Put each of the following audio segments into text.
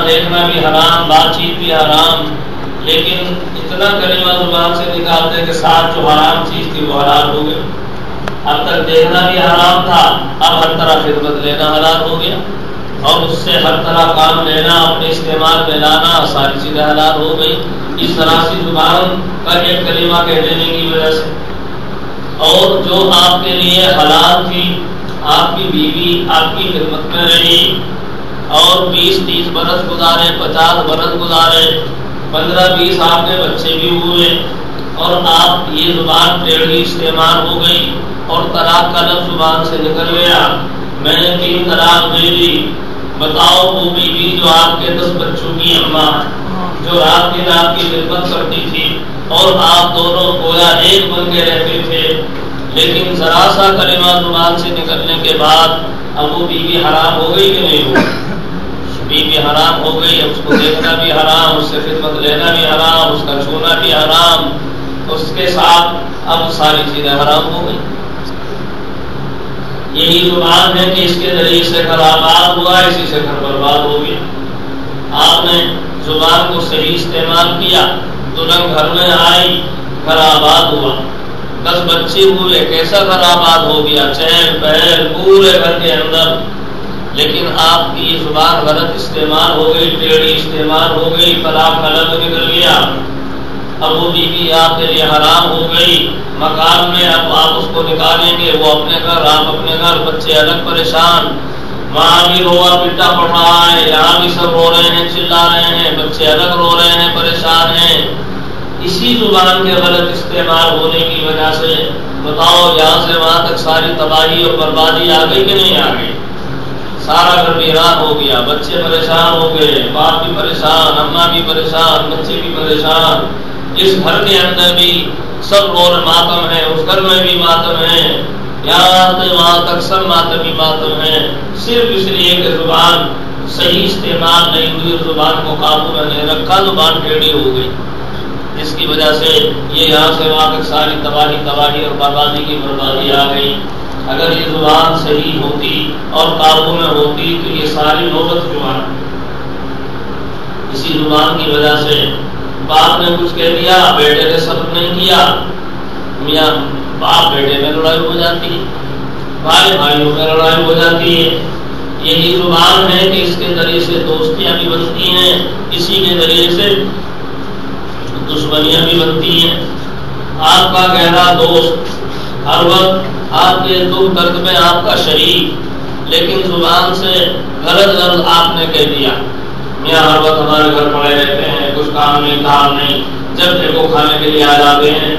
دیکھنا بھی حرام، بات چیت بھی حرام، لیکن اتنا کلمہ زبان سے نکالتے ہیں کہ ساتھ جو حرام چیز تھی وہ حلال ہو گئی۔ اب تک دیکھنا بھی حرام تھا، اب ہر طرح خدمت لینا حلال ہو گیا، اور اس سے ہر طرح کام لینا، اپنے استعمال میں لانا، ساری چیزیں حلال ہو گئی اس طرح سے زبان کا ایک کلمہ کہہ دینے کی وجہ سے۔ اور جو آپ کے لیے حلال تھی، آپ کی بیوی آپ کی خدمت میں رہی اور 20-30 برس گزارے، 50 برس گزارے، 15-20 آپ کے بچے بھی ہوئے، اور آپ یہ زبان ٹیڑھی استعمال ہو گئی اور طلاق کا لفظ زبان سے نکل گیا، میں نے 3 طلاق دے دی۔ بتاؤ وہ بیوی جو آپ کے 10 بچوں کی اماں، جو رات دن آپ کی خدمت کرتی تھی اور آپ دونوں گویا ایک بن کے رہتے تھے، لیکن ذرا سا کلمہ زبان سے نکلنے کے بعد اب وہ بیوی حرام ہو گئی کہ نہیں ہو گئی؟ بیوی حرام ہو گئی، اس کو دیکھنا بھی حرام، اس سے خدمت لینا بھی حرام، اس کا چھونا بھی حرام، اس کے ساتھ اب ساری چیزیں حرام ہو گئی۔ یہی زبان ہے کہ اس کے ذریعے سے گھر آباد ہوا، اسی سے گھر برباد ہو گیا۔ آپ نے زبان کو صحیح استعمال کیا، دلہن گھر میں آئی، گھر آباد ہوا، 10 بچے ہوئے، کیسا گھر آباد ہو گیا، چہل پہل پورے گھر کے اندر۔ لیکن آپ کی زبان غلط استعمال ہو گئی، ٹیڑھی استعمال ہو گئی، طلاق کا لفظ نکل گیا، اب وہ بیوی آپ کے لیے حرام ہو گئی۔ مکان میں اب آپ اس کو نکالیں گے، وہ اپنے گھر، آپ اپنے گھر، بچے الگ پریشان، وہاں بھی روا پیٹا پڑ رہا ہے، یہاں بھی سب رو رہے ہیں، چلا رہے ہیں، بچے الگ رو رہے ہیں، پریشان ہیں۔ اسی زبان کے غلط استعمال ہونے کی وجہ سے بتاؤ یہاں سے وہاں تک ساری تباہی اور بربادی آ گئی کہ نہیں آ گئی؟ سارا گھر ویران ہو گیا، بچے پریشان ہو گئے، باپ بھی پریشان، اماں بھی پریشان، بچے بھی پریشان، اس گھر کے اندر بھی سب رو ماتم ہے، اس گھر میں بھی ماتم ہے، یہاں سے وہاں تک سب ماتم ہی ماتم ہے، صرف اس لیے کہ زبان صحیح استعمال نہیں ہوئی، زبان کو قابو میں نہیں رکھا، زبان ٹیڑھی ہو گئی، جس کی وجہ سے یہ یہاں سے وہاں تک ساری تباہی اور بربادی کی بربادی آ گئی۔ اگر یہ زبان صحیح ہوتی اور قابو میں ہوتی تو یہ ساری نوبت کیوں آ؟ اسی زبان کی وجہ سے باپ نے کچھ کہہ دیا، بیٹے نے صبر نہیں کیا، میاں باپ بیٹے میں لڑائی ہو جاتی ہے، بھائی بھائیوں میں لڑائی ہو جاتی ہے۔ یہی زبان ہے کہ اس کے ذریعے سے دوستیاں بھی بنتی ہیں، اسی کے ذریعے سے دشمنیاں بھی بنتی ہیں۔ آپ کا گہرا دوست، ہر وقت آپ کے دکھ درد میں آپ کا شریک، لیکن زبان سے غلط لفظ آپ نے کہہ دیا، میاں ہر وقت ہمارے گھر پڑے رہتے ہیں، کچھ کام نہیں کام نہیں، جب دیکھو کھانے کے لیے آ جاتے ہیں۔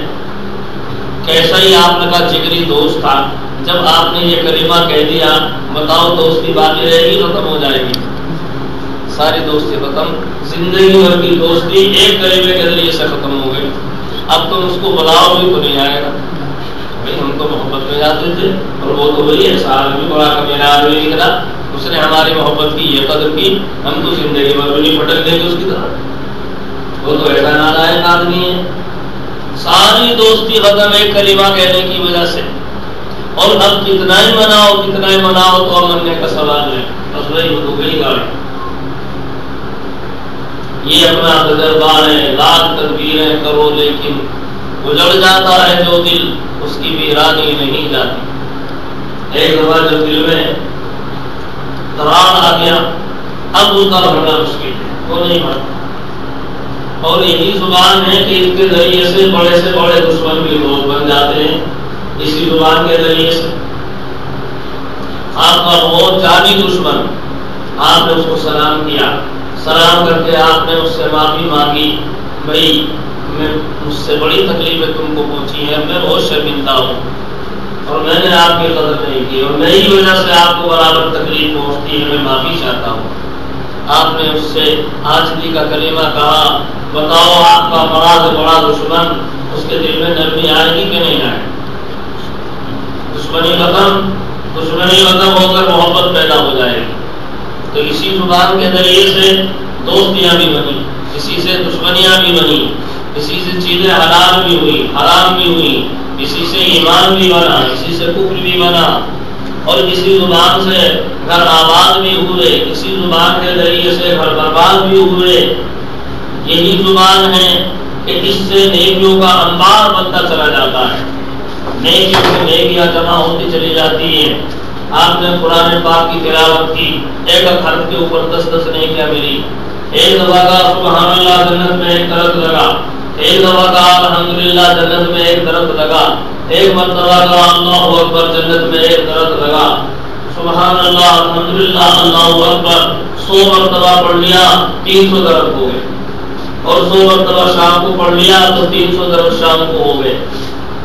کیسا ہی آپ نے کا جگری دوست تھا، جب آپ نے یہ کلمہ کہہ دیا، بتاؤ دوستی باقی رہے گی، ختم ہو جائے گی، ساری دوستی ختم، زندگی بھر کی دوستی ایک کلمے کے ذریعے سے ختم ہو گئی۔ اب تم اس کو بلاؤ بھی تو نہیں آئے گا، بھائی ہم تو محبت میں جاتے تھے، اور وہ تو وہی ہے سال بھی بڑا کمینا آدمی نکلا، اس نے ہماری محبت کی یہ قدر کی، ہم تو زندگی بھر نہیں پھٹک دیں گے اس کی طرح، وہ تو ایسا نالائق آدمی ہے۔ ساری دوستی ختم ایک کلمہ کہنے کی وجہ سے، اور اب کتنا ہی مناؤ تو مننے کا سوال ہے، بس وہی ہو گئی گاڑی۔ یہ اپنا تجربہ ہے، لاکھ تدبیریں کرو لیکن اجڑ جاتا ہے جو دل، اس کی ویرانی نہیں جاتی۔ ایک دفعہ جب دل میں درار آ گیا، اب اس کا بھرنا مشکل ہے، وہ نہیں بھرتا۔ اور یہی زبان ہے کہ اس کے ذریعے سے بڑے دشمن بھی دوست بن جاتے ہیں، اسی زبان کے ذریعے سے۔ آپ کا بہت جانی دشمن، آپ نے اس کو سلام کیا، سلام کر کے آپ نے اس سے معافی مانگی، بھائی مجھ سے بڑی تکلیفیں تم کو پہنچی ہیں، میں بہت شرمندہ ہوں، اور میں نے آپ کی قدر نہیں کی، اور میری وجہ سے آپ کو برابر تکلیف پہنچتی ہے، میں معافی چاہتا ہوں۔ آپ نے اس سے عاجزی کا کلمہ کہا، بتاؤ آپ کا بڑا سے بڑا دشمن، اس کے دل میں نرمی آئے گی کہ نہیں آئے؟ دشمنی ختم ہو کر محبت پیدا ہو جائے گی۔ تو اسی زبان کے ذریعے سے دوستیاں بھی بنی، اسی سے دشمنیاں بھی بنی، اسی سے چیزیں حلال بھی ہوئی، حرام بھی ہوئی، اسی سے ایمان بھی بنا، اسی سے کفر بھی بنا۔ اور اسی زبان سے گھر آباد بھی ہوئے، اسی زبان کے ذریعے سے گھر برباد بھی ہوئے۔ یہی زبان ہے کہ اس سے نیکیوں کا انبار بنتا چلا جاتا ہے، نیکیوں سے نیکیاں جمع ہوتی چلی جاتی ہیں۔ آپ نے قرآن پاک کی تلاوت کی، ایک حرف کے اوپر 10 نیکیاں ملی۔ ایک دفعہ کا سبحان اللہ جنت میں ایک درخت لگا، ایک دفعہ کا الحمدللہ جنت میں ایک درخت لگا، ایک مرتبہ کا اللہ اکبر جنت میں ایک درخت لگا۔ سبحان اللہ الحمدللہ اللہ اکبر 100 مرتبہ پڑھ لیا 300 درخت ہو گئے، اور 100 مرتبہ شام کو پڑھ لیا تو 300 درخت شام کو ہو گئے۔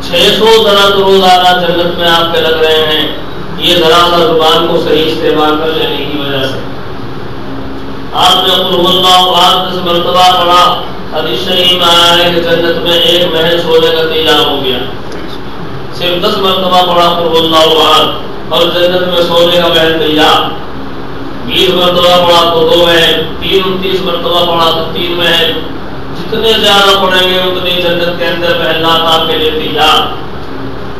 600 درخت روزانہ جنت میں آپ کے لگ رہے ہیں، یہ ذرا سا زبان کو صحیح استعمال کر لینے کی وجہ سے۔ آپ نے قل هو اللہ احد 10 مرتبہ پڑھا، حدیث شریف میں آیا ہے کہ جنت میں ایک محل سونے کا تیار ہو گیا۔ صرف 10 مرتبہ پڑھا قل هو اللہ احد اور جنت میں سونے کا محل تیار۔ 20 مرتبہ پڑھا تو 2 محل، 30 مرتبہ پڑھا تو 3 محل۔ جتنے زیادہ پڑھیں گے اتنی جنت کے اندر محلات آپ کے لیے تیار۔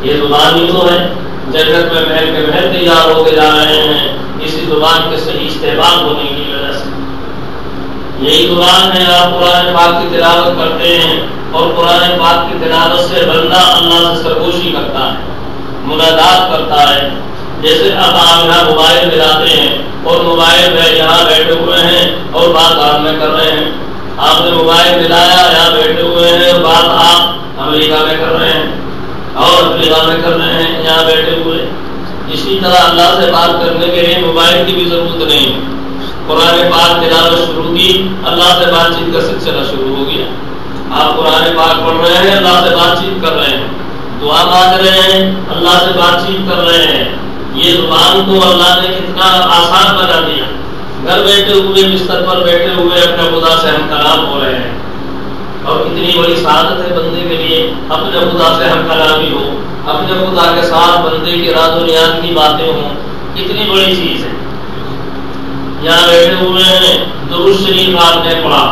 یہ زبان ہی تو ہے، جنت میں محل کے محل تیار ہوتے جا رہے ہیں اسی زبان کے صحیح استعمال ہونے کی وجہ سے۔ یہی زبان ہے، آپ قرآن پاک کی تلاوت کرتے ہیں اور قرآن پاک کی تلاوت سے بندہ اللہ سے سرگوشی کرتا ہے، مناجات کرتا ہے۔ جیسے اب آپ یہاں موبائل ملاتے ہیں اور موبائل میں یہاں بیٹھے ہوئے ہیں اور بات آپ میں کر رہے ہیں۔ آپ نے موبائل ملایا، یہاں بیٹھے ہوئے ہیں اور بات آپ امریکہ میں کر رہے ہیں اور افریقہ میں کر رہے ہیں یہاں بیٹھے ہوئے۔ اسی طرح اللہ سے بات کرنے کے لیے موبائل کی بھی ضرورت نہیں، قرآن پاک تلاوت شروع کی، اللہ سے بات چیت کا سلسلہ شروع ہو گیا۔ آپ قرآن پاک پڑھ رہے ہیں، اللہ سے بات چیت کر رہے ہیں، دعا مانگ رہے ہیں، اللہ سے بات چیت کر رہے ہیں۔ یہ زبان کو اللہ نے کتنا آسان بنا دیا، گھر بیٹھے ہوئے بستر پر بیٹھے ہوئے اپنے خدا سے ہم کلام ہو رہے ہیں، اور کتنی بڑی سعادت ہے بندے کے لیے اپنے خدا سے ہم کلامی ہو، اپنے خدا کے ساتھ بندے کی راز و نیاز کی باتیں ہوں، کتنی بڑی چیز ہے۔ یہاں بیٹھے ہوئے ہیں، درود شریف آپ نے پڑھا،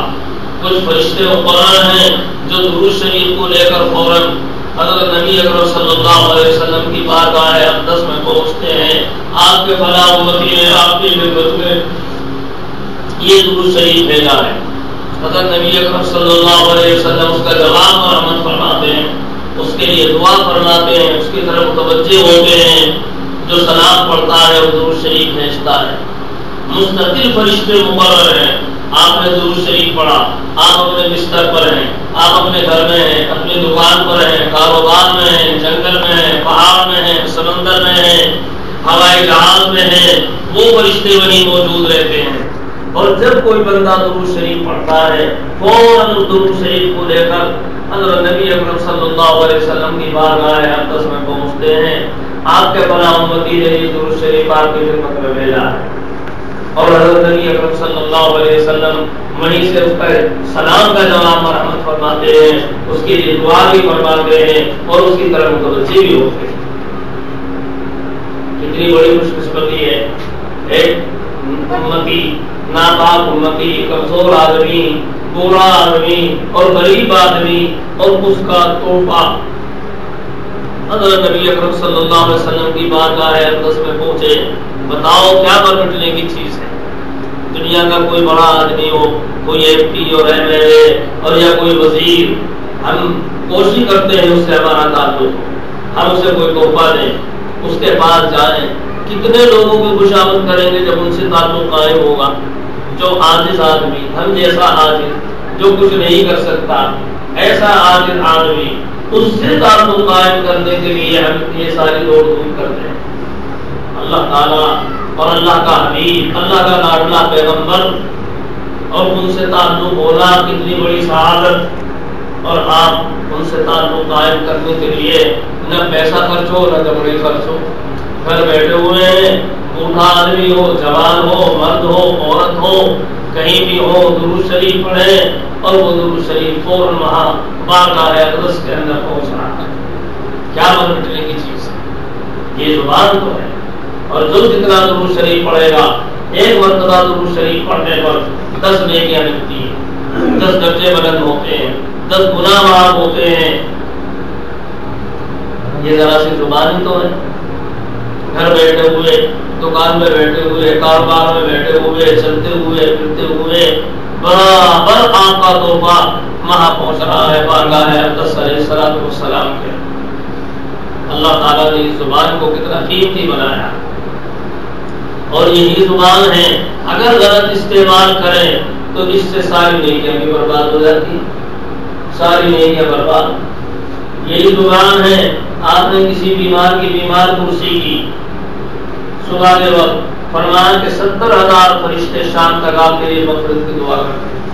کچھ فرشتے مقرر ہیں جو درود شریف کو لے کر فوراً حضرت نبی اکرم صلی اللہ علیہ وسلم کی بارگاہ اقدس میں پہنچتے ہیں۔ آپ کے فلاح امتی نے آپ کی خدمت میں یہ درود شریف بھیجا ہے، حضرت نبی اکرم صلی اللہ علیہ وسلم اس کا جواب اور عمل فرماتے ہیں، اس کے لیے دعا فرماتے ہیں، اس کی طرف متوجہ ہوتے ہیں۔ جو سلام پڑھتا ہے وہ درود شریف بھیجتا ہے، مستقل فرشتے مقرر ہیں۔ آپ نے درود شریف پڑھا، آپ اپنے بستر پر ہیں، آپ اپنے گھر میں ہیں، اپنی دکان پر ہیں، کاروبار میں ہیں، جنگل میں ہیں، پہاڑ میں ہیں، سمندر میں ہیں، ہوائی جہاز میں ہیں، وہ فرشتے وہیں موجود رہتے ہیں۔ اور جب کوئی بندہ درود شریف پڑھتا ہے فوراً درود شریف کو لے کر حضرت نبی اکرم صلی اللہ علیہ وسلم کی بارگاہ اقدس میں پہنچتے ہیں۔ آپ کے فلاح امتی نے یہ درود شریف آپ کی خدمت میں بھیجا ہے، اور حضرت نبی اکرم صلی اللہ علیہ وسلم وہیں سے اس کا سلام کا جواب مرحمت فرماتے ہیں، اس کے لیے دعا بھی فرماتے ہیں اور اس کی طرف متوجہ بھی ہوتے ہیں۔ کتنی بڑی خوش قسمتی ہے، ایک امتی، ناپاک امتی، کمزور آدمی، بوڑھا آدمی اور غریب آدمی اور اس کا توحفہ حضرت نبی اکرم صلی اللہ علیہ وسلم کی بارگاہ اقدس میں پہنچے۔ بتاؤ کیا برکٹنے کی چیز ہے؟ دنیا کا کوئی بڑا آدمی ہو، کوئی ایم پی اور ایم ایل اے اور یا کوئی وزیر، ہم کوشش کرتے ہیں اس سے ہمارا تعلق ہو، ہم اسے کوئی تحفہ دیں، اس کے پاس جائیں، کتنے لوگوں کی خوشامد کریں گے جب ان سے تعلق قائم ہوگا۔ جو عاجز آدمی، ہم جیسا عاجز جو کچھ نہیں کر سکتا، ایسا عاجز آدمی، اس سے تعلق قائم کرنے کے لیے ہم یہ ساری دوڑ دھوپ کرتے ہیں۔ اللہ تعالیٰ اور اللہ کا حبیب، اللہ کا لاڈلا پیغمبر اور ان سے تعلق ہونا کتنی بڑی سعادت، اور آپ ان سے تعلق قائم کرنے کے لیے نہ پیسہ خرچ ہو نہ کپڑے خرچ ہو، گھر بیٹھے ہوئے ہیں، بوڑھا آدمی ہو، جوان ہو، مرد ہو، عورت ہو، کہیں بھی ہو، درود شریف پڑھے اور وہ درود شریف فوراً وہاں بارگاہ اقدس کے اندر پہنچنا۔ کیا برکتنے کی چیز ہے، یہ زبان تو ہے۔ اور جو جتنا درود شریف پڑھے گا، ایک مرتبہ درود شریف پڑھنے پر 10 نیکیاں ملتی ہیں، 10 درجے بلند ہوتے ہیں، 10 گناہ معاف ہوتے ہیں۔ یہ ذرا سی زبان ہی تو ہے، گھر بیٹھے ہوئے، دکان میں بیٹھے ہوئے، کاروبار میں بیٹھے ہوئے، چلتے ہوئے، پھرتے ہوئے، برابر آپ کا تحفہ وہاں پہنچ رہا ہے بارگاہ اقدس علیہ السلام کے۔ اللہ تعالیٰ نے اس زبان کو کتنا قیمتی بنایا، اور یہی زبان ہے اگر غلط استعمال کریں تو اس سے ساری نیکیاں بھی برباد ہو جاتی، ساری نیکیاں برباد۔ یہی زبان ہے، آپ نے کسی بیمار کی بیمار کرسی کی، صبح کے وقت فرمایا کہ 70,000 فرشتے شام تک آپ کے لیے مغفرت کی دعا کرتے ہیں۔